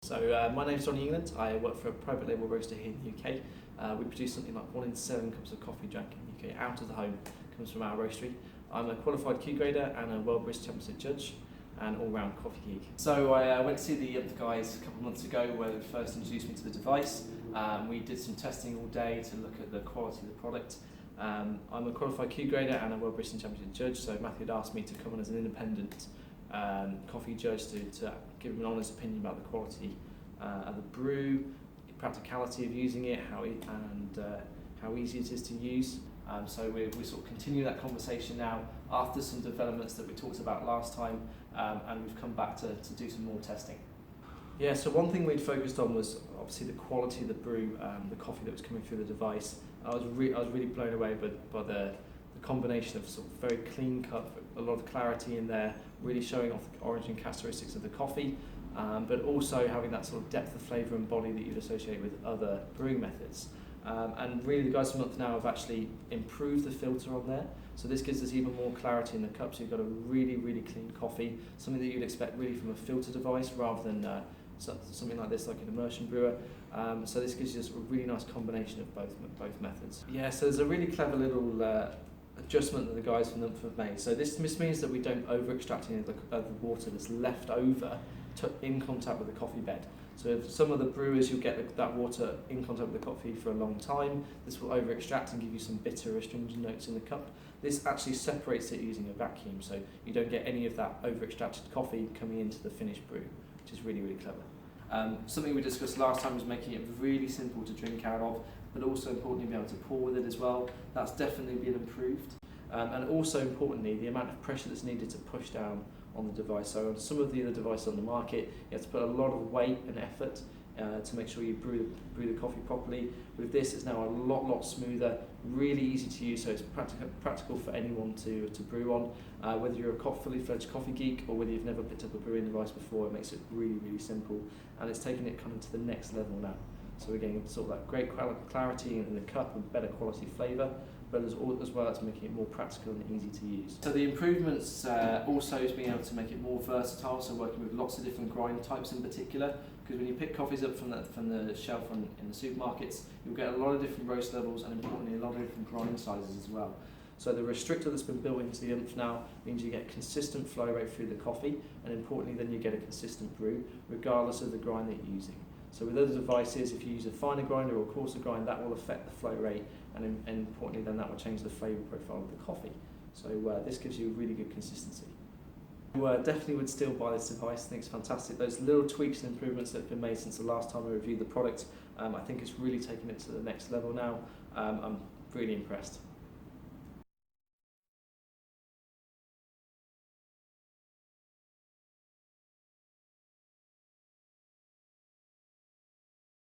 So my name's Jonny England. I work for a private label roaster here in the UK. We produce something like 1 in 7 cups of coffee drank in the UK out of the home comes from our roastery. I'm a qualified Q grader and a World Barista Championship judge and all-round coffee geek. So I went to see the guys a couple of months ago where they first introduced me to the device. We did some testing all day to look at the quality of the product. I'm a qualified Q grader and a World Barista Championship judge, so Matthew had asked me to come on as an independent coffee judge to give him an honest opinion about the quality of the brew, the practicality of using it, how easy it is to use. So we sort of continue that conversation now after some developments that we talked about last time, and we've come back to do some more testing. Yeah, so one thing we'd focused on was obviously the quality of the brew, the coffee that was coming through the device. I was really blown away by the combination of sort of very clean cup, a lot of clarity in there, really showing off the origin characteristics of the coffee, but also having that sort of depth of flavour and body that you'd associate with other brewing methods. And really the guys from Oomph now have actually improved the filter on there, so this gives us even more clarity in the cup, so you've got a really clean coffee, something that you'd expect really from a filter device rather than something like this, like an immersion brewer. So this gives you a really nice combination of both methods. Yeah, so there's a really clever little adjustment that the guys from Oomph have made. So this means that we don't over-extract any of the water that's left over in contact with the coffee bed. So if some of the brewers, you'll get that water in contact with the coffee for a long time. This will over-extract and give you some bitter, astringent notes in the cup. This actually separates it using a vacuum, so you don't get any of that over-extracted coffee coming into the finished brew, which is really clever. Something we discussed last time was making it really simple to drink out of, but also importantly be able to pour with it as well. That's definitely been improved. And also importantly, the amount of pressure that's needed to push down on the device. So on some of the other devices on the market, you have to put a lot of weight and effort to make sure you brew the coffee properly. With this, it's now a lot smoother, really easy to use, so it's practical for anyone to brew on. Whether you're a fully fledged coffee geek or whether you've never picked up a brewing device before, it makes it really simple, and it's taking it kind of to the next level now. So we're getting sort of that great clarity in the cup and better quality flavour, but as well as making it more practical and easy to use. So the improvements also is being able to make it more versatile, so working with lots of different grind types in particular, because when you pick coffees up from the shelf in the supermarkets, you'll get a lot of different roast levels and importantly a lot of different grind sizes as well. So the restrictor that's been built into the Oomph now means you get consistent flow rate through the coffee, and importantly then you get a consistent brew regardless of the grind that you're using. So with other devices, if you use a finer grinder or a coarser grind, that will affect the flow rate, and importantly then that will change the flavour profile of the coffee. So this gives you a really good consistency. Definitely would still buy this device. I think it's fantastic. Those little tweaks and improvements that have been made since the last time I reviewed the product, I think it's really taken it to the next level now. I'm really impressed.